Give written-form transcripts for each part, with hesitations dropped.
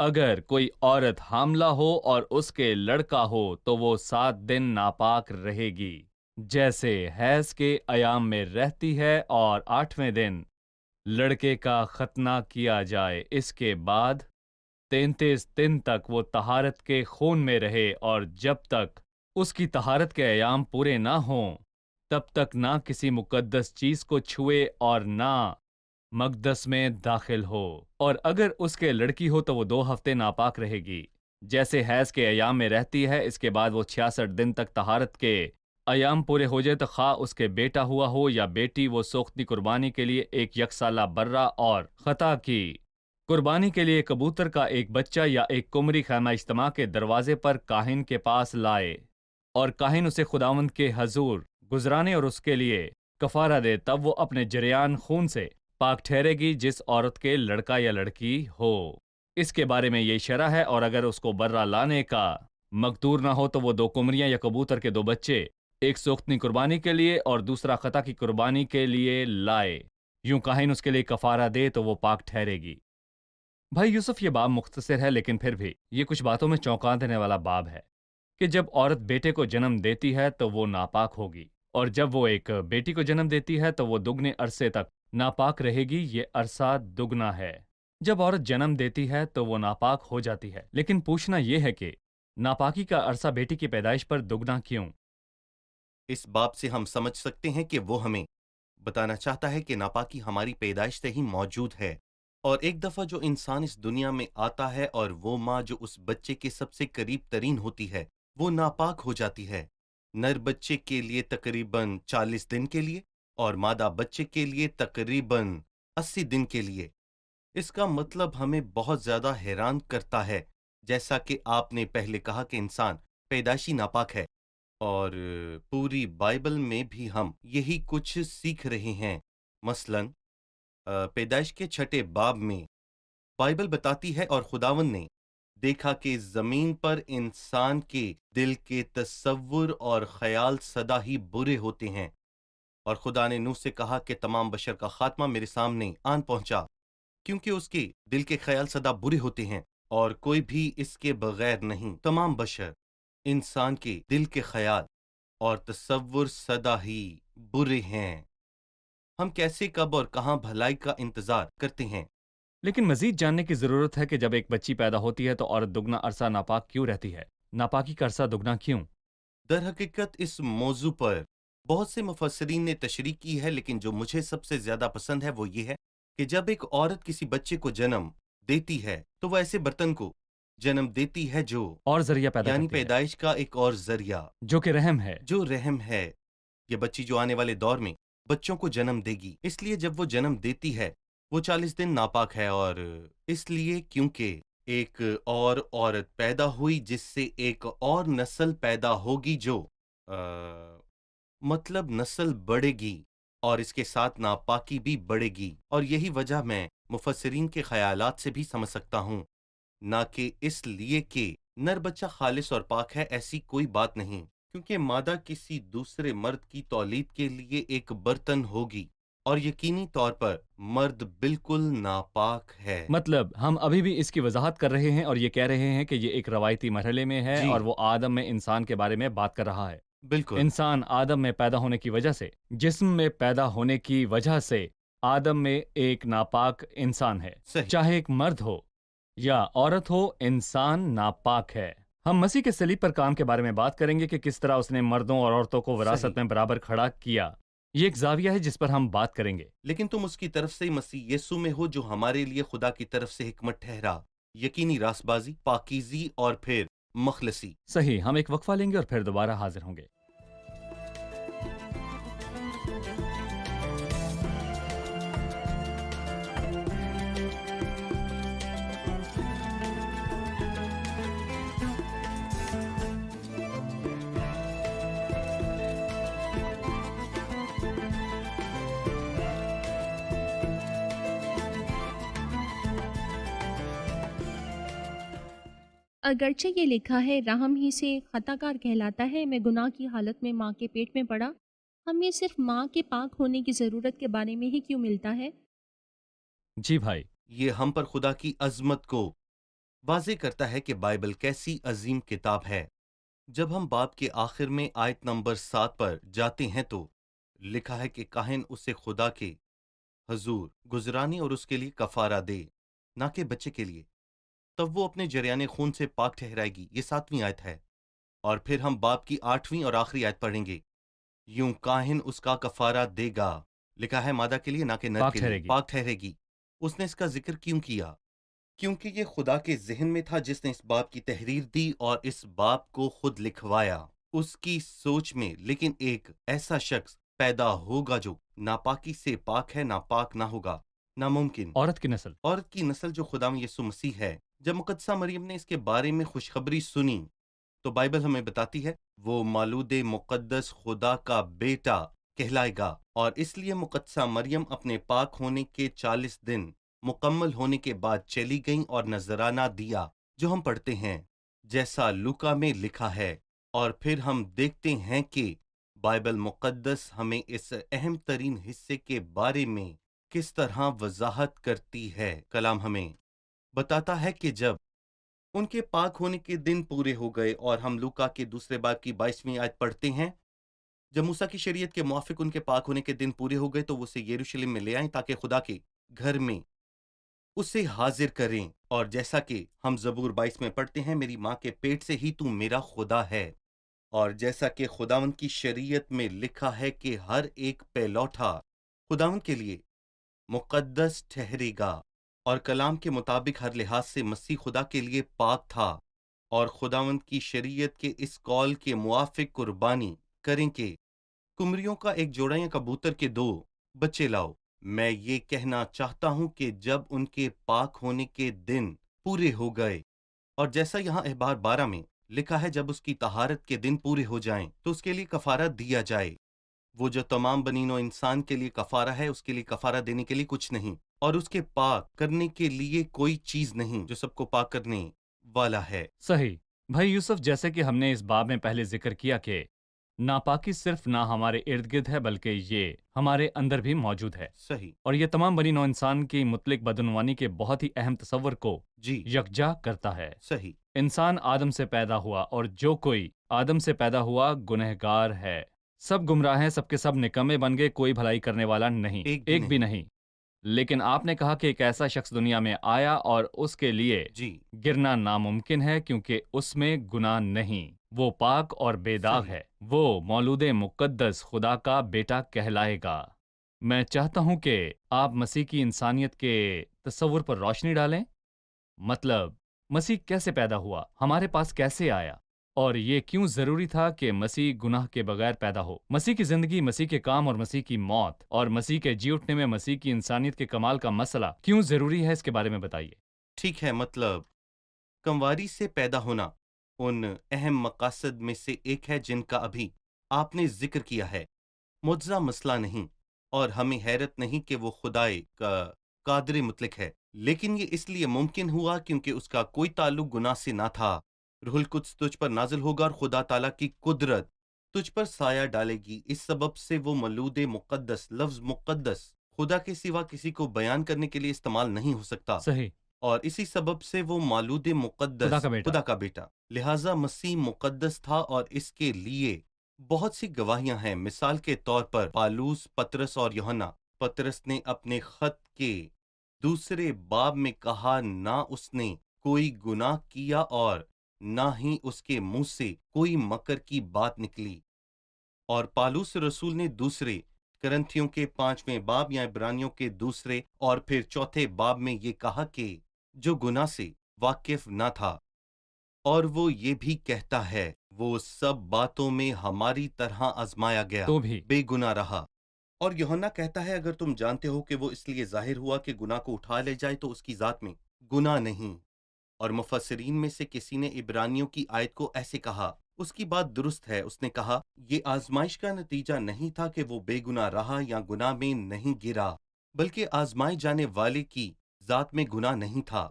اگر کوئی عورت حاملہ ہو اور اس کے لڑکا ہو تو وہ 7 دن ناپاک رہے گی، جیسے حیض کے ایام میں رہتی ہے، اور 8ویں دن لڑکے کا ختنہ کیا جائے۔ اس کے بعد 33 دن تک وہ طہارت کے خون میں رہے، اور جب تک اس کی طہارت کے ایام پورے نہ ہوں تب تک نہ کسی مقدس چیز کو چھوئے اور نہ مقدس میں داخل ہو۔ اور اگر اس کے لڑکی ہو تو وہ 2 ہفتے ناپاک رہے گی، جیسے حیض کے ایام میں رہتی ہے۔ اس کے بعد وہ 66 دن تک طہارت کے ایام پورے ہو جائے تو خواہ اس کے بیٹا ہوا ہو یا بیٹی، وہ سوختنی قربانی کے لیے ایک یکسالہ برہ اور خطا کی قربانی کے لیے کبوتر کا ایک بچہ یا ایک کمری خیمہ اجتماع کے دروازے پر کاہن کے پاس لائے، اور کاہن اسے خداوند کے حضور گزرانے اور اس کے لیے کفارہ دے، تب وہ اپنے جریان خون سے پاک ٹھہرے گی جس عورت کے لڑکا یا لڑکی ہو۔ اس کے بارے میں یہ شرح ہے، اور اگر اس کو برہ لانے کا مقدور نہ ہو تو وہ 2 کمریاں یا کبوتر کے 2 بچے، ایک سوختنی قربانی کے لیے اور دوسرا خطا کی قربانی کے لیے لائے، یوں کاہن اس کے لیے کفارہ دے تو وہ پاک ٹھہرے گی۔ بھائی یوسف، یہ باب مختصر ہے لیکن پھر بھی یہ کچھ باتوں میں چونکا دینے والا باب ہے کہ جب عورت بیٹے کو جنم دیتی ہے تو وہ ناپاک ہوگی، اور جب وہ ایک بیٹی کو جنم دیتی ہے تو وہ دگنے عرصے تک ناپاک رہے گی۔ یہ عرصہ دگنا ہے۔ جب عورت جنم دیتی ہے تو وہ ناپاک ہو جاتی ہے، لیکن پوچھنا یہ ہے کہ ناپاکی کا عرصہ بیٹی کی پیدائش پر دگنا کیوں؟ اس باب سے ہم سمجھ سکتے ہیں کہ وہ ہمیں بتانا چاہتا ہے کہ ناپاکی ہماری پیدائش سے ہی موجود ہے، اور ایک دفعہ جو انسان اس دنیا میں آتا ہے اور وہ ماں جو اس بچے کے سب سے قریب ترین ہوتی ہے وہ ناپاک ہو جاتی ہے، نر بچے کے لیے تقریباً 40 دن کے لیے اور مادہ بچے کے لیے تقریباً 80 دن کے لیے۔ اس کا مطلب ہمیں بہت زیادہ حیران کرتا ہے، جیسا کہ آپ نے پہلے کہا کہ انسان پیدائشی ناپاک ہے، اور پوری بائبل میں بھی ہم یہی کچھ سیکھ رہے ہیں۔ مثلاً پیدائش کے 6 باب میں بائبل بتاتی ہے، اور خداوند نے دیکھا کہ زمین پر انسان کے دل کے تصور اور خیال سدا ہی برے ہوتے ہیں، اور خدا نے نوح سے کہا کہ تمام بشر کا خاتمہ میرے سامنے آن پہنچا، کیونکہ اس کے دل کے خیال سدا برے ہوتے ہیں، اور کوئی بھی اس کے بغیر نہیں۔ تمام بشر، انسان کے دل کے خیال اور تصور سدا ہی برے ہیں۔ ہم کیسے، کب اور کہاں بھلائی کا انتظار کرتے ہیں؟ لیکن مزید جاننے کی ضرورت ہے کہ جب ایک بچی پیدا ہوتی ہے تو عورت دگنا عرصہ ناپاک کیوں رہتی ہے؟ ناپاکی کا عرصہ دگنا کیوں؟ در حقیقت اس موضوع پر بہت سے مفسرین نے تشریح کی ہے، لیکن جو مجھے سب سے زیادہ پسند ہے وہ یہ ہے کہ جب ایک عورت کسی بچے کو جنم دیتی ہے تو وہ ایسے برتن کو جنم دیتی ہے جو اور ذریعہ پیدا یعنی کرتی ہے پیدائش کا ایک اور ذریعہ، جو کہ رحم ہے۔ جو رحم ہے۔ یہ بچی جو آنے والے دور میں بچوں کو جنم دے گی، اس لیے جب وہ جنم دیتی ہے وہ 40 دن ناپاک ہے، اور اس لیے کیونکہ ایک اور عورت پیدا ہوئی جس سے ایک اور نسل پیدا ہوگی جو مطلب نسل بڑھے گی، اور اس کے ساتھ ناپاکی بھی بڑھے گی، اور یہی وجہ میں مفسرین کے خیالات سے بھی سمجھ سکتا ہوں، نہ کہ اس لیے کہ نر بچہ خالص اور پاک ہے، ایسی کوئی بات نہیں، کیونکہ مادہ کسی دوسرے مرد کی تولید کے لیے ایک برتن ہوگی، اور یقینی طور پر مرد بالکل ناپاک ہے۔ مطلب ہم ابھی بھی اس کی وضاحت کر رہے ہیں اور یہ کہہ رہے ہیں کہ یہ ایک روایتی مرحلے میں ہے، جی اور وہ آدم میں انسان کے بارے میں بات کر رہا ہے۔ بالکل انسان آدم میں پیدا ہونے کی وجہ سے، جسم میں پیدا ہونے کی وجہ سے آدم میں ایک ناپاک انسان ہے۔ صحیح۔ چاہے ایک مرد ہو یا عورت ہو، انسان ناپاک ہے۔ ہم مسیح کے صلیب پر کام کے بارے میں بات کریں گے کہ کس طرح اس نے مردوں اور عورتوں کو صحیح۔ وراثت میں برابر کھڑا کیا۔ یہ ایک زاویہ ہے جس پر ہم بات کریں گے۔ لیکن تم اس کی طرف سے مسیح یسوع میں ہو جو ہمارے لیے خدا کی طرف سے حکمت ٹھہرا، یقینی راست بازی، پاکیزی اور پھر مخلصی۔ صحیح، ہم ایک وقفہ لیں گے اور پھر دوبارہ حاضر ہوں گے۔ اگرچہ یہ لکھا ہے رحم ہی سے خطا کار کہلاتا ہے، میں گناہ کی حالت میں ماں کے پیٹ میں پڑا، ہمیں صرف ماں کے پاک ہونے کی ضرورت کے بارے میں ہی کیوں ملتا ہے؟ جی بھائی، یہ ہم پر خدا کی عظمت کو واضح کرتا ہے کہ بائبل کیسی عظیم کتاب ہے۔ جب ہم باب کے آخر میں آیت نمبر 7 پر جاتے ہیں تو لکھا ہے کہ کاہن اسے خدا کے حضور گزرانی اور اس کے لیے کفارہ دے، نہ کہ بچے کے لیے، تب وہ اپنے جریان خون سے پاک ٹھہرائے گی۔ یہ 7ویں آیت ہے۔ اور پھر ہم باب کی 8ویں اور آخری آیت پڑھیں گے۔ یوں کاہن اس کا کفارہ دے گا، لکھا ہے مادہ کے لیے نہ کہ نر پاک کے ٹھہرے لیے، گی۔ پاک ٹھہرے گی۔ اس نے اس کا ذکر کیوں کیا؟ کیونکہ یہ خدا کے ذہن میں تھا جس نے اس باب کی تحریر دی اور اس باب کو خود لکھوایا۔ اس کی سوچ میں لیکن ایک ایسا شخص پیدا ہوگا جو ناپاکی سے پاک ہے، ناپاک نہ ہوگا، ناممکن۔ عورت کی نسل۔ عورت کی نسل جو خداوند یسوع مسیح ہے۔ جب مقدسہ مریم نے اس کے بارے میں خوشخبری سنی تو بائبل ہمیں بتاتی ہے وہ مولود مقدس خدا کا بیٹا کہلائے گا، اور اس لیے مقدسہ مریم اپنے پاک ہونے کے 40 دن مکمل ہونے کے بعد چلی گئیں اور نذرانہ دیا، جو ہم پڑھتے ہیں جیسا لوکا میں لکھا ہے۔ اور پھر ہم دیکھتے ہیں کہ بائبل مقدس ہمیں اس اہم ترین حصے کے بارے میں کس طرح وضاحت کرتی ہے۔ کلام ہمیں بتاتا ہے کہ جب ان کے پاک ہونے کے دن پورے ہو گئے، اور ہم لوکا کے دوسرے باب کی 22ویں آیت پڑھتے ہیں، جب موسیٰ کی شریعت کے موافق ان کے پاک ہونے کے دن پورے ہو گئے تو وہ اسے یروشلم میں لے آئیں تاکہ خدا کے گھر میں اسے حاضر کریں۔ اور جیسا کہ ہم زبور 22 میں پڑھتے ہیں، میری ماں کے پیٹ سے ہی تو میرا خدا ہے۔ اور جیسا کہ خداوند کی شریعت میں لکھا ہے کہ ہر ایک پہلوٹا خداوند کے لیے مقدس ٹھہرے گا، اور کلام کے مطابق ہر لحاظ سے مسیح خدا کے لیے پاک تھا، اور خداوند کی شریعت کے اس قول کے موافق قربانی کریں کہ کمریوں کا ایک جوڑا یا کبوتر کے 2 بچے لاؤ۔ میں یہ کہنا چاہتا ہوں کہ جب ان کے پاک ہونے کے دن پورے ہو گئے، اور جیسا یہاں اخبار 12 میں لکھا ہے جب اس کی طہارت کے دن پورے ہو جائیں تو اس کے لیے کفارہ دیا جائے۔ وہ جو تمام بنی نوع انسان کے لیے کفارہ ہے، اس کے لیے کفارہ دینے کے لیے کچھ نہیں، اور اس کے پاک کرنے کے لیے کوئی چیز نہیں، جو سب کو پاک کرنے والا ہے۔ صحیح بھائی یوسف، جیسے کہ ہم نے اس باب میں پہلے ذکر کیا کہ ناپاکی صرف نہ ہمارے ارد گرد ہے بلکہ یہ ہمارے اندر بھی موجود ہے، صحیح۔ اور یہ تمام بنی نوع انسان کی مطلق بدعنوانی کے بہت ہی اہم تصور کو جی یکجا کرتا ہے۔ صحیح۔ انسان آدم سے پیدا ہوا، اور جو کوئی آدم سے پیدا ہوا گنہگار ہے۔ سب گمراہ ہیں، سب کے سب نکمے بن گئے، کوئی بھلائی کرنے والا نہیں، ایک بھی نہیں۔ لیکن آپ نے کہا کہ ایک ایسا شخص دنیا میں آیا اور اس کے لیے جی گرنا ناممکن ہے کیونکہ اس میں گناہ نہیں، وہ پاک اور بے داغ صحیح۔ ہے، وہ مولود مقدس خدا کا بیٹا کہلائے گا۔ میں چاہتا ہوں کہ آپ مسیح کی انسانیت کے تصور پر روشنی ڈالیں، مطلب مسیح کیسے پیدا ہوا، ہمارے پاس کیسے آیا، اور یہ کیوں ضروری تھا کہ مسیح گناہ کے بغیر پیدا ہو۔ مسیح کی زندگی، مسیح کے کام اور مسیح کی موت اور مسیح کے جی اٹھنے میں مسیح کی انسانیت کے کمال کا مسئلہ کیوں ضروری ہے، اس کے بارے میں بتائیے۔ ٹھیک ہے، مطلب کمواری سے پیدا ہونا ان اہم مقاصد میں سے ایک ہے جن کا ابھی آپ نے ذکر کیا ہے۔ معجزہ مسئلہ نہیں، اور ہمیں حیرت نہیں کہ وہ خدائے کا قادر مطلق ہے، لیکن یہ اس لیے ممکن ہوا کیونکہ اس کا کوئی تعلق گناہ سے نہ تھا۔ روح القدس تجھ پر نازل ہوگا اور خدا تعالیٰ کی قدرت تجھ پر سایہ ڈالے گی، اس سبب سے وہ مولود مقدس، لفظ مقدس خدا کے سوا کسی کو بیان کرنے کے لیے استعمال نہیں ہو سکتا، صحیح، اور اسی سبب سے وہ مولود مقدس، خدا کا بیٹا۔ خدا کا بیٹا۔ لہٰذا مسیح مقدس تھا، اور اس کے لیے بہت سی گواہیاں ہیں۔ مثال کے طور پر پالوس، پطرس اور یوحنا۔ پطرس نے اپنے خط کے دوسرے باب میں کہا، نہ اس نے کوئی گناہ کیا اور نہ ہی اس کے منہ سے کوئی مکر کی بات نکلی۔ اور پالوس رسول نے دوسرے کرنتھیوں کے 5ویں باب یا عبرانیوں کے دوسرے اور پھر چوتھے باب میں یہ کہا کہ جو گناہ سے واقف نہ تھا، اور وہ یہ بھی کہتا ہے وہ سب باتوں میں ہماری طرح آزمایا گیا، تو بھی بے گناہ رہا۔ اور یوحنا کہتا ہے اگر تم جانتے ہو کہ وہ اس لیے ظاہر ہوا کہ گناہ کو اٹھا لے جائے تو اس کی ذات میں گناہ نہیں۔ اور مفسرین میں سے کسی نے عبرانیوں کی آیت کو ایسے کہا، اس کی بات درست ہے، اس نے کہا یہ آزمائش کا نتیجہ نہیں تھا کہ وہ بے گناہ رہا یا گناہ میں نہیں گرا، بلکہ آزمائے جانے والے کی ذات میں گناہ نہیں تھا۔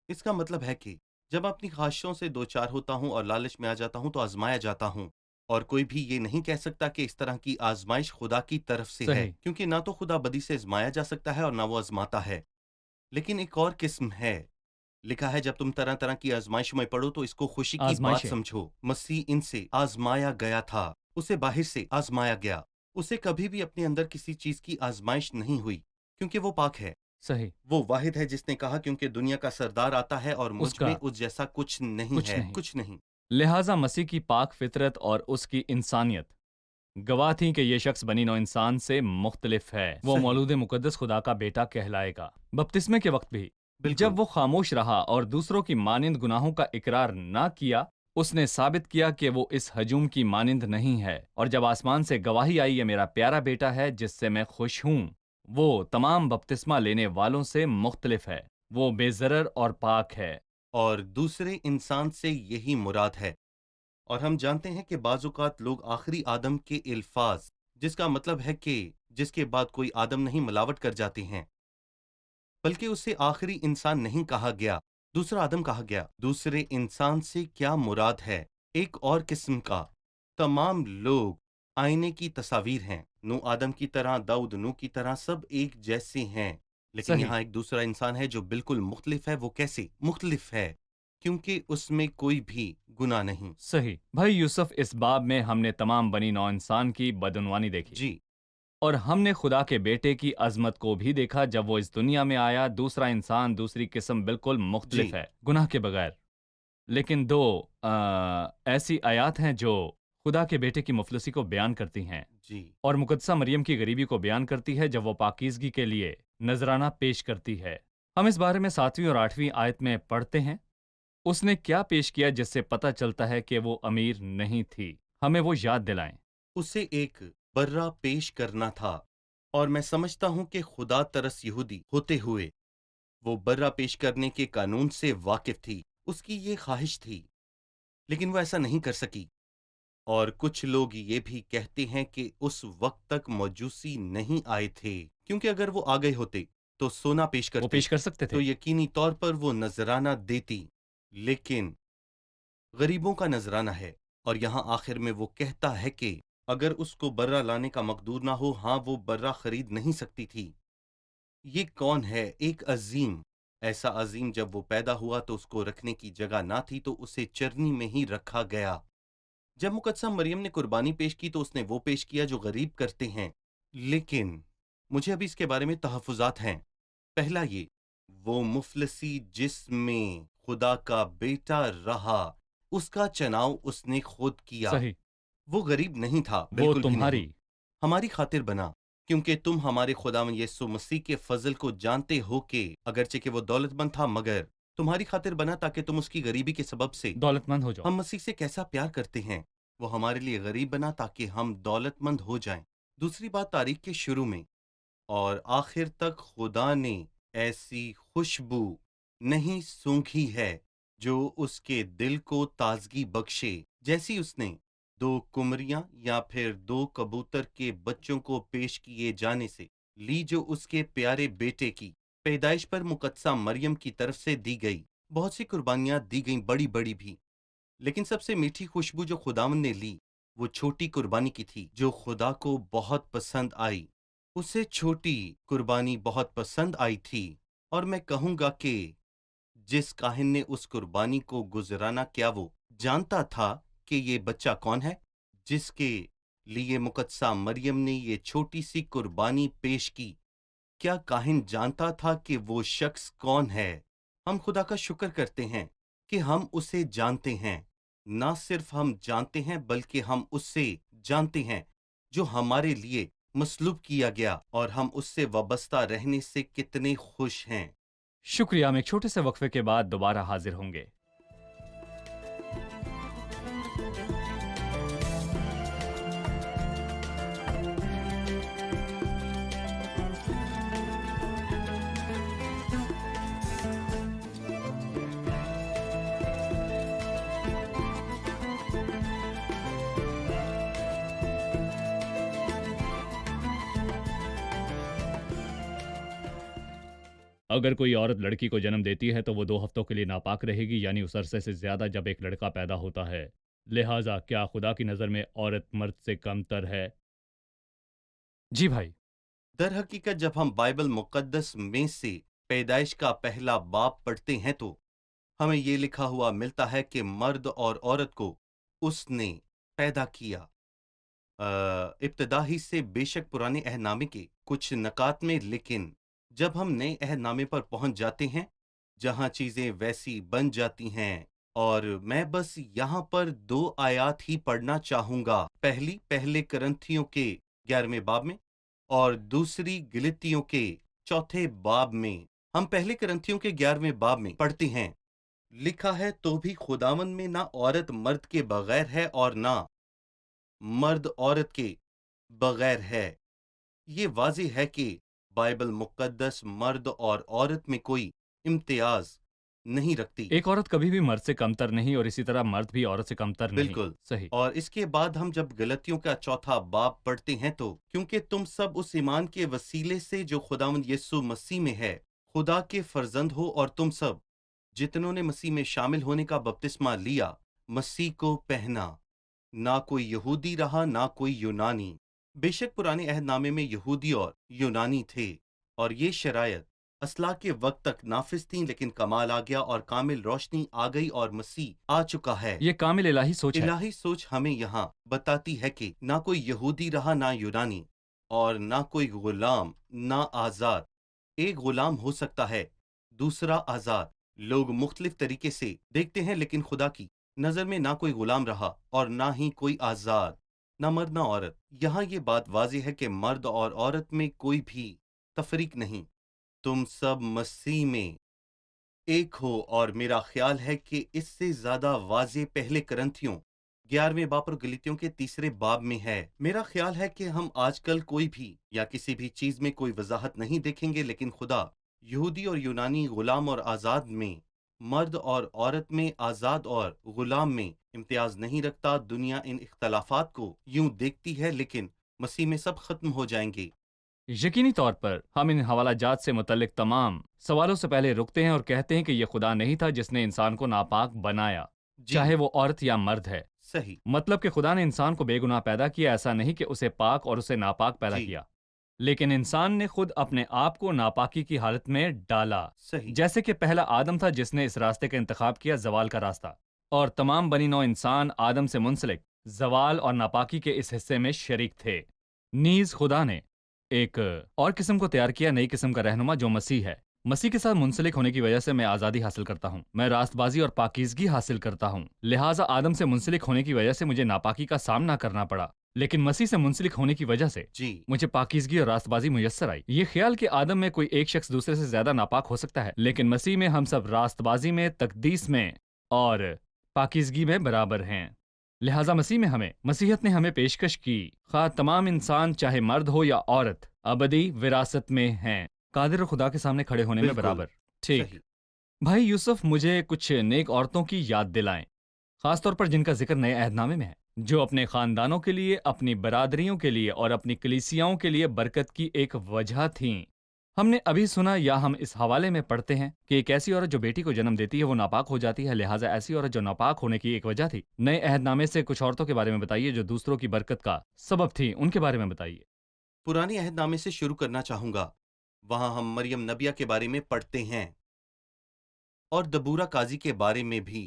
اس کا مطلب ہے کہ جب اپنی خواہشوں سے دوچار ہوتا ہوں اور لالچ میں آ جاتا ہوں تو آزمایا جاتا ہوں، اور کوئی بھی یہ نہیں کہہ سکتا کہ اس طرح کی آزمائش خدا کی طرف سے ہے، صحیح، کیونکہ نہ تو خدا بدی سے آزمایا جا سکتا ہے اور نہ وہ آزماتا ہے۔ لیکن ایک اور قسم ہے لکھا ہے جب تم طرح طرح کی آزمائشوں میں پڑو تو اس کو خوشی کی بات آزمائشیں۔ سمجھو۔ مسیح ان سے آزمایا گیا تھا، اسے باہر سے آزمایا گیا، اسے کبھی بھی اپنے اندر کسی چیز کی آزمائش نہیں ہوئی کیونکہ وہ پاک ہے۔ صحیح، وہ واحد ہے جس نے کہا کیونکہ دنیا کا سردار آتا ہے اور اس مجھ کا میں اس جیسا کچھ نہیں کچھ ہے، نہیں۔ کچھ نہیں۔ لہٰذا مسیح کی پاک فطرت اور اس کی انسانیت گواہ تھی کہ یہ شخص بنی نوع انسان سے مختلف ہے۔ وہ صحیح، مولود مقدس خدا کا بیٹا کہلائے گا۔ بپتسمے کے وقت بھی بالکل، جب وہ خاموش رہا اور دوسروں کی مانند گناہوں کا اقرار نہ کیا، اس نے ثابت کیا کہ وہ اس ہجوم کی مانند نہیں ہے۔ اور جب آسمان سے گواہی آئی، یہ میرا پیارا بیٹا ہے جس سے میں خوش ہوں، وہ تمام بپتسمہ لینے والوں سے مختلف ہے۔ وہ بے ضرر اور پاک ہے۔ اور دوسرے انسان سے یہی مراد ہے۔ اور ہم جانتے ہیں کہ بعض اوقات لوگ آخری آدم کے الفاظ، جس کا مطلب ہے کہ جس کے بعد کوئی آدم نہیں، ملاوٹ کر جاتے ہیں، بلکہ اسے آخری انسان نہیں کہا گیا، دوسرا آدم کہا گیا۔ دوسرے انسان سے کیا مراد ہے؟ ایک اور قسم کا۔ تمام لوگ آئینے کی تصاویر ہیں، نو آدم کی طرح، داؤد نو کی طرح، سب ایک جیسے ہیں، لیکن صحیح، یہاں ایک دوسرا انسان ہے جو بالکل مختلف ہے۔ وہ کیسے مختلف ہے؟ کیونکہ اس میں کوئی بھی گناہ نہیں۔ صحیح۔ بھائی یوسف، اس باب میں ہم نے تمام بنی نوع انسان کی بدعنوانی دیکھی، جی، اور ہم نے خدا کے بیٹے کی عظمت کو بھی دیکھا جب وہ اس دنیا میں آیا۔ دوسرا انسان، دوسری قسم، بالکل مختلف جی، ہے، گناہ کے بغیر۔ لیکن دو ایسی آیات ہیں جو خدا کے بیٹے کی مفلسی کو بیان کرتی ہیں، جی، اور مقدسہ مریم کی غریبی کو بیان کرتی ہے جب وہ پاکیزگی کے لیے نذرانہ پیش کرتی ہے۔ ہم اس بارے میں 7ویں اور 8ویں آیت میں پڑھتے ہیں، اس نے کیا پیش کیا جس سے پتہ چلتا ہے کہ وہ امیر نہیں تھی؟ ہمیں وہ یاد دلائیں۔ اسے ایک برہ پیش کرنا تھا، اور میں سمجھتا ہوں کہ خدا ترس یہودی ہوتے ہوئے وہ برہ پیش کرنے کے قانون سے واقف تھی، اس کی یہ خواہش تھی، لیکن وہ ایسا نہیں کر سکی۔ اور کچھ لوگ یہ بھی کہتے ہیں کہ اس وقت تک مجوسی نہیں آئے تھے، کیونکہ اگر وہ آ گئے ہوتے تو سونا پیش وہ کرتے پیش کر سکتے تھے۔ تو یقینی طور پر وہ نذرانہ دیتی، لیکن غریبوں کا نذرانہ ہے۔ اور یہاں آخر میں وہ کہتا ہے کہ اگر اس کو برہ لانے کا مقدور نہ ہو، ہاں وہ برہ خرید نہیں سکتی تھی۔ یہ کون ہے؟ ایک عظیم، ایسا عظیم جب وہ پیدا ہوا تو اس کو رکھنے کی جگہ نہ تھی تو اسے چرنی میں ہی رکھا گیا۔ جب مقدسہ مریم نے قربانی پیش کی تو اس نے وہ پیش کیا جو غریب کرتے ہیں، لیکن مجھے ابھی اس کے بارے میں تحفظات ہیں۔ پہلا یہ، وہ مفلسی جس میں خدا کا بیٹا رہا، اس کا چناؤ اس نے خود کیا۔ صحیح، وہ غریب نہیں تھا، وہ بالکل بھی تمہاری نہیں، ہماری خاطر بنا، کیونکہ تم ہمارے خداوند یسوع مسیح کے فضل کو جانتے ہو کہ اگرچہ کہ وہ دولت مند تھا مگر تمہاری خاطر بنا تاکہ تم اس کی غریبی کے سبب سے، دولت مند ہو جاؤ۔ ہم مسیح سے کیسا پیار کرتے ہیں، وہ ہمارے لیے غریب بنا تاکہ ہم دولت مند ہو جائیں۔ دوسری بات، تاریخ کے شروع میں اور آخر تک خدا نے ایسی خوشبو نہیں سونگھی ہے جو اس کے دل کو تازگی بخشے، جیسی اس نے 2 کمریاں یا پھر 2 کبوتر کے بچوں کو پیش کیے جانے سے لی، جو اس کے پیارے بیٹے کی پیدائش پر مقدسہ مریم کی طرف سے دی گئی۔ بہت سی قربانیاں دی گئیں، بڑی بڑی بھی، لیکن سب سے میٹھی خوشبو جو خداوند نے لی وہ چھوٹی قربانی کی تھی جو خدا کو بہت پسند آئی۔ اسے چھوٹی قربانی بہت پسند آئی تھی، اور میں کہوں گا کہ جس کاہن نے اس قربانی کو گزرانا، کیا وہ جانتا تھا کہ یہ بچہ کون ہے جس کے لیے مقدسہ مریم نے یہ چھوٹی سی قربانی پیش کی؟ کیا کاہن جانتا تھا کہ وہ شخص کون ہے؟ ہم خدا کا شکر کرتے ہیں کہ ہم اسے جانتے ہیں۔ نہ صرف ہم جانتے ہیں بلکہ ہم اس سے جانتے ہیں جو ہمارے لیے مصلوب کیا گیا، اور ہم اس سے وابستہ رہنے سے کتنے خوش ہیں۔ شکریہ، ہم ایک چھوٹے سے وقفے کے بعد دوبارہ حاضر ہوں گے۔ اگر کوئی عورت لڑکی کو جنم دیتی ہے تو وہ 2 ہفتوں کے لیے ناپاک رہے گی، یعنی اس عرصے سے زیادہ جب ایک لڑکا پیدا ہوتا ہے۔ لہٰذا کیا خدا کی نظر میں عورت مرد سے کم تر ہے؟ جی بھائی۔ در حقیقت جب ہم بائبل مقدس میں سے پیدائش کا پہلا باب پڑھتے ہیں تو ہمیں یہ لکھا ہوا ملتا ہے کہ مرد اور عورت کو اس نے پیدا کیا۔ ابتدا ہی سے بے شک پرانے عہد نامے کے کچھ نکات میں، لیکن جب ہم نئے عہد نامے پر پہنچ جاتے ہیں جہاں چیزیں ویسی بن جاتی ہیں، اور میں بس یہاں پر 2 آیات ہی پڑھنا چاہوں گا، پہلے کرنتھیوں کے 11ویں باب میں اور دوسری گلتیوں کے 4 باب میں۔ ہم پہلے کرنتھیوں کے 11ویں باب میں پڑھتے ہیں، لکھا ہے تو بھی خداوند میں نہ عورت مرد کے بغیر ہے اور نہ مرد عورت کے بغیر ہے۔ یہ واضح ہے کہ بائبل مقدس مرد اور عورت میں کوئی امتیاز نہیں رکھتی۔ ایک عورت کبھی بھی مرد سے کمتر نہیں اور اسی طرح مرد بھی عورت سے کمتر نہیں۔ بالکل صحیح۔ اور اس کے بعد ہم جب گلتیوں کا 4 باب پڑھتے ہیں تو کیونکہ تم سب اس ایمان کے وسیلے سے جو خداوند یسوع مسیح میں ہے خدا کے فرزند ہو، اور تم سب جتنوں نے مسیح میں شامل ہونے کا بپتسمہ لیا مسیح کو پہنا، نہ کوئی یہودی رہا نہ کوئی یونانی۔ بے شک پرانے عہد نامے میں یہودی اور یونانی تھے، اور یہ شرائط اصلاح کے وقت تک نافذ تھیں، لیکن کمال آ گیا اور کامل روشنی آ گئی اور مسیح آ چکا ہے۔ یہ کامل الہی سوچ ہے۔ الہی سوچ ہمیں یہاں بتاتی ہے کہ نہ کوئی یہودی رہا نہ یونانی، اور نہ کوئی غلام نہ آزاد۔ ایک غلام ہو سکتا ہے، دوسرا آزاد۔ لوگ مختلف طریقے سے دیکھتے ہیں، لیکن خدا کی نظر میں نہ کوئی غلام رہا اور نہ ہی کوئی آزاد، نہ مرد نہ عورت۔ یہاں یہ بات واضح ہے کہ مرد اور عورت میں کوئی بھی تفریق نہیں، تم سب مسیح میں ایک ہو۔ اور میرا خیال ہے کہ اس سے زیادہ واضح پہلے کرنتھیوں 11ویں باب اور گلتیوں کے 3 باب میں ہے۔ میرا خیال ہے کہ ہم آج کل کوئی بھی یا کسی بھی چیز میں کوئی وضاحت نہیں دیکھیں گے، لیکن خدا یہودی اور یونانی، غلام اور آزاد میں، مرد اور عورت میں، آزاد اور غلام میں امتیاز نہیں رکھتا۔ دنیا ان اختلافات کو یوں دیکھتی ہے، لیکن مسیح میں سب ختم ہو جائیں گے۔ یقینی طور پر ہم ان حوالہ جات سے متعلق تمام سوالوں سے پہلے رکتے ہیں اور کہتے ہیں کہ یہ خدا نہیں تھا جس نے انسان کو ناپاک بنایا، جی چاہے وہ عورت یا مرد ہے۔ صحیح۔ مطلب کہ خدا نے انسان کو بے گناہ پیدا کیا، ایسا نہیں کہ اسے پاک اور اسے ناپاک پیدا جی کیا، لیکن انسان نے خود اپنے آپ کو ناپاکی کی حالت میں ڈالا، صحیح۔ جیسے کہ پہلا آدم تھا جس نے اس راستے کا انتخاب کیا، زوال کا راستہ، اور تمام بنی نوع انسان آدم سے منسلک زوال اور ناپاکی کے اس حصے میں شریک تھے۔ نیز خدا نے ایک اور قسم کو تیار کیا، نئی قسم کا رہنما جو مسیح ہے۔ مسیح کے ساتھ منسلک ہونے کی وجہ سے میں آزادی حاصل کرتا ہوں، میں راست بازی اور پاکیزگی حاصل کرتا ہوں۔ لہٰذا آدم سے منسلک ہونے کی وجہ سے مجھے ناپاکی کا سامنا کرنا پڑا، لیکن مسیح سے منسلک ہونے کی وجہ سے جی مجھے پاکیزگی اور راست بازی میسر آئی۔ یہ خیال کہ آدم میں کوئی ایک شخص دوسرے سے زیادہ ناپاک ہو سکتا ہے، لیکن مسیح میں ہم سب راست بازی میں، تقدیس میں اور پاکیزگی میں برابر ہیں۔ لہٰذا مسیحیت نے ہمیں پیشکش کی، خواہ تمام انسان چاہے مرد ہو یا عورت، ابدی وراثت میں ہیں، قادر خدا کے سامنے کھڑے ہونے میں بالکل برابر۔ ٹھیک صحیح۔ بھائی یوسف، مجھے کچھ نیک عورتوں کی یاد دلائیں، خاص طور پر جن کا ذکر نئے عہد نامے میں ہے، جو اپنے خاندانوں کے لیے، اپنی برادریوں کے لیے اور اپنی کلیسیاؤں کے لیے برکت کی ایک وجہ تھیں۔ ہم نے ابھی سنا یا ہم اس حوالے میں پڑھتے ہیں کہ ایک ایسی عورت جو بیٹی کو جنم دیتی ہے وہ ناپاک ہو جاتی ہے، لہٰذا ایسی عورت جو ناپاک ہونے کی ایک وجہ تھی۔ نئے عہد نامے سے کچھ عورتوں کے بارے میں بتائیے جو دوسروں کی برکت کا سبب تھی، ان کے بارے میں بتائیے۔ پرانے عہد نامے سے شروع کرنا چاہوں گا۔ وہاں ہم مریم نبیہ کے بارے میں پڑھتے ہیں، اور دبورہ قاضی کے بارے میں بھی۔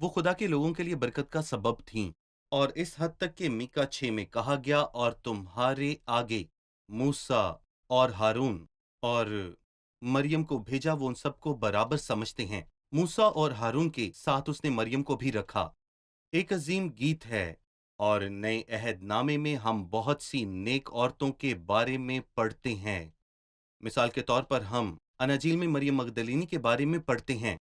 وہ خدا کے لوگوں کے لیے برکت کا سبب تھیں، اور اس حد تک کہ میکا 6 میں کہا گیا، اور تمہارے آگے موسیٰ اور ہارون اور مریم کو بھیجا۔ وہ ان سب کو برابر سمجھتے ہیں۔ موسیٰ اور ہارون کے ساتھ اس نے مریم کو بھی رکھا۔ ایک عظیم گیت ہے، اور نئے عہد نامے میں ہم بہت سی نیک عورتوں کے بارے میں پڑھتے ہیں۔ مثال کے طور پر ہم اناجیل میں مریم مگدلینی کے بارے میں پڑھتے ہیں،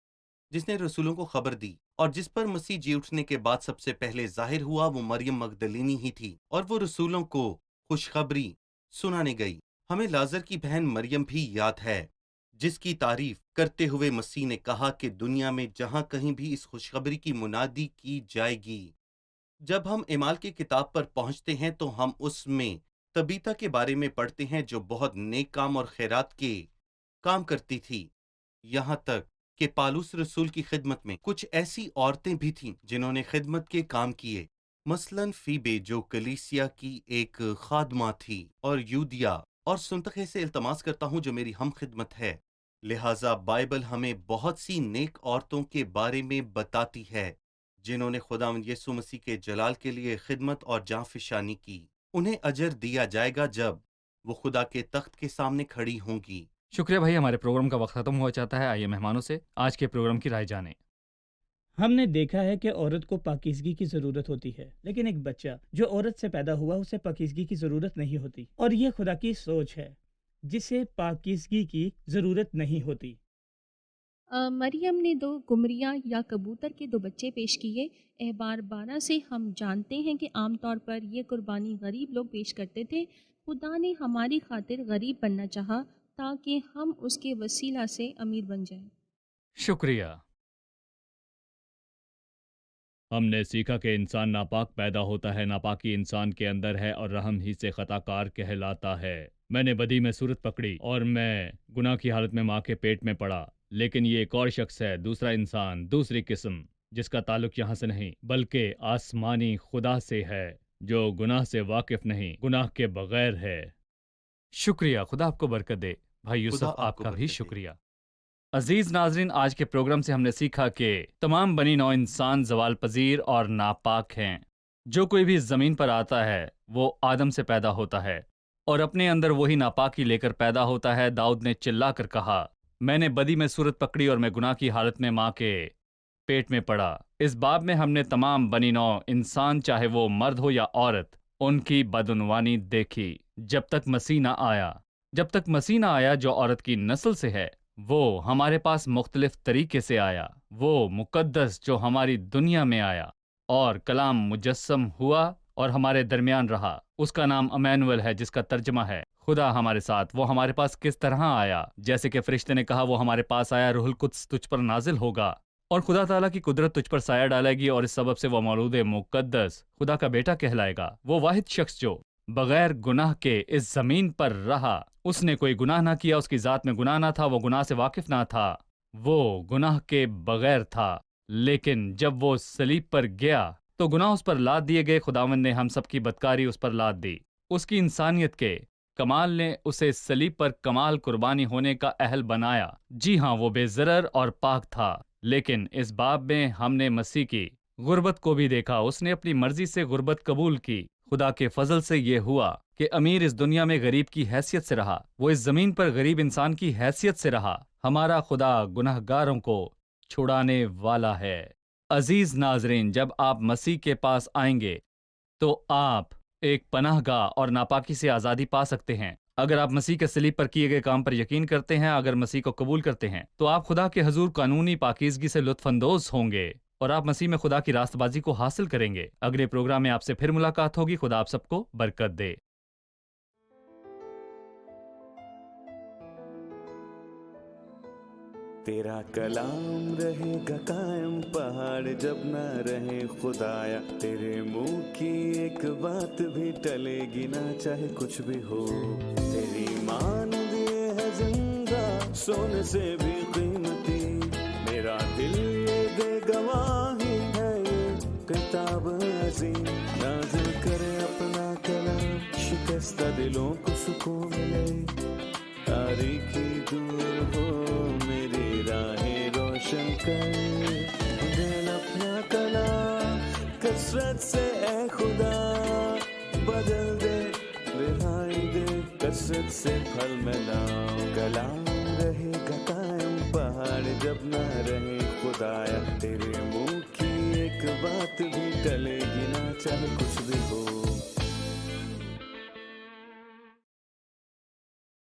جس نے رسولوں کو خبر دی، اور جس پر مسیح جی اٹھنے کے بعد سب سے پہلے ظاہر ہوا وہ مریم مگدلینی ہی تھی، اور وہ رسولوں کو خوشخبری سنانے گئی۔ ہمیں لازر کی بہن مریم بھی یاد ہے، جس کی تعریف کرتے ہوئے مسیح نے کہا کہ دنیا میں جہاں کہیں بھی اس خوشخبری کی منادی کی جائے گی۔ جب ہم اعمال کی کتاب پر پہنچتے ہیں تو ہم اس میں تبیتا کے بارے میں پڑھتے ہیں، جو بہت نیک کام اور خیرات کے کام کرتی تھی، یہاں تک کہ پالوس رسول کی خدمت میں کچھ ایسی عورتیں بھی تھیں جنہوں نے خدمت کے کام کیے، مثلاً فیبے جو کلیسیا کی ایک خادمہ تھی، اور یودیا، اور سنتخے سے التماس کرتا ہوں جو میری ہم خدمت ہے، لہٰذا بائبل ہمیں بہت سی نیک عورتوں کے بارے میں بتاتی ہے جنہوں نے خداوند یسوع مسیح کے جلال کے لیے خدمت اور جاں فشانی کی۔ انہیں اجر دیا جائے گا جب وہ خدا کے تخت کے سامنے کھڑی ہوں گی۔ شکریہ بھائی، ہمارے پروگرام کا وقت ختم ہوا چاہتا ہے۔ آئیے مہمانوں سے آج کے پروگرام کی رائے جانیں۔ ہم نے دیکھا ہے کہ عورت کو پاکیزگی کی ضرورت ہوتی ہے، لیکن ایک بچہ جو عورت سے پیدا ہوا اسے پاکیزگی کی ضرورت نہیں ہوتی، اور یہ خدا کی سوچ ہے جسے پاکیزگی کی ضرورت نہیں ہوتی۔ مریم نے 2 گمریاں یا کبوتر کے 2 بچے پیش کیے۔ احبار 12 سے ہم جانتے ہیں کہ عام طور پر یہ قربانی غریب لوگ پیش کرتے تھے۔ خدا نے ہماری خاطر غریب بننا چاہا تاکہ ہم اس کے وسیلہ سے امیر بن جائیں۔ شکریہ۔ ہم نے سیکھا کہ انسان ناپاک پیدا ہوتا ہے، ناپاکی انسان کے اندر ہے اور رحم ہی سے خطا کار کہلاتا ہے۔ میں نے بدی میں صورت پکڑی اور میں گناہ کی حالت میں ماں کے پیٹ میں پڑا، لیکن یہ ایک اور شخص ہے، دوسرا انسان، دوسری قسم، جس کا تعلق یہاں سے نہیں بلکہ آسمانی خدا سے ہے، جو گناہ سے واقف نہیں، گناہ کے بغیر ہے۔ شکریہ، خدا آپ کو برکت دے۔ بھائی خدا یوسف، آپ کو کا بھی برکت دے۔ شکریہ۔ عزیز ناظرین، آج کے پروگرام سے ہم نے سیکھا کہ تمام بنی نوع انسان زوال پذیر اور ناپاک ہیں۔ جو کوئی بھی زمین پر آتا ہے وہ آدم سے پیدا ہوتا ہے اور اپنے اندر وہی ناپاکی لے کر پیدا ہوتا ہے۔ داؤد نے چلا کر کہا، میں نے بدی میں صورت پکڑی اور میں گناہ کی حالت میں ماں کے پیٹ میں پڑا۔ اس باب میں ہم نے تمام بنی نوع انسان، چاہے وہ مرد ہو یا عورت، ان کی بدعنوانی دیکھی جب تک مسیح نہ آیا۔ جب تک مسیح نہ آیا جو عورت کی نسل سے ہے، وہ ہمارے پاس مختلف طریقے سے آیا۔ وہ مقدس جو ہماری دنیا میں آیا اور کلام مجسم ہوا اور ہمارے درمیان رہا، اس کا نام امانویل ہے، جس کا ترجمہ ہے خدا ہمارے ساتھ۔ وہ ہمارے پاس کس طرح آیا؟ جیسے کہ فرشتے نے کہا، وہ ہمارے پاس آیا، روح القدس تجھ پر نازل ہوگا اور خدا تعالیٰ کی قدرت تجھ پر سایہ ڈالے گی، اور اس سبب سے وہ مولود مقدس خدا کا بیٹا کہلائے گا۔ وہ واحد شخص جو بغیر گناہ کے اس زمین پر رہا، اس نے کوئی گناہ نہ کیا، اس کی ذات میں گناہ نہ تھا، وہ گناہ سے واقف نہ تھا، وہ گناہ کے بغیر تھا۔ لیکن جب وہ صلیب پر گیا تو گناہ اس پر لاد دیے گئے۔ خداوند نے ہم سب کی بدکاری اس پر لاد دی۔ اس کی انسانیت کے کمال نے اسے صلیب پر کمال قربانی ہونے کا اہل بنایا۔ جی ہاں، وہ بے ضرر اور پاک تھا، لیکن اس باب میں ہم نے مسیح کی غربت کو بھی دیکھا۔ اس نے اپنی مرضی سے غربت قبول کی۔ خدا کے فضل سے یہ ہوا کہ امیر اس دنیا میں غریب کی حیثیت سے رہا، وہ اس زمین پر غریب انسان کی حیثیت سے رہا۔ ہمارا خدا گنہگاروں کو چھڑانے والا ہے۔ عزیز ناظرین، جب آپ مسیح کے پاس آئیں گے تو آپ ایک پناہ گاہ اور ناپاکی سے آزادی پا سکتے ہیں۔ اگر آپ مسیح کے صلیب پر کیے گئے کام پر یقین کرتے ہیں، اگر مسیح کو قبول کرتے ہیں، تو آپ خدا کے حضور قانونی پاکیزگی سے لطف اندوز ہوں گے اور آپ مسیح میں خدا کی راست بازی کو حاصل کریں گے۔ اگلے پروگرام میں آپ سے پھر ملاقات ہوگی۔ خدا آپ سب کو برکت دے۔ تیرا کلام رہے گا قائم، پہاڑ جب نہ رہے خدایا، تیرے منہ کی ایک بات بھی ٹلے گی نہ، چاہے کچھ بھی ہو۔ تیری مان دیے ہے زندہ، سونے سے بھی قیمتی، میرا دل یہ دے گواہی ہے، یہ کتاب عظیم نازل کرے اپنا کلام، شکستہ دلوں کو سکون ملے، تاریکی دور ہو میری راہیں روشن کر، دل اپنا کلام کثرت سے اے خدا بدل دے، رہائی دے کثرت سے پھل ملاؤ۔ کلام رہے گا قائم، پہاڑ جب نہ رہے خدایا، تیرے منہ کی ایک بات بھی ٹلے گی نہ، چاہے کچھ بھی ہو۔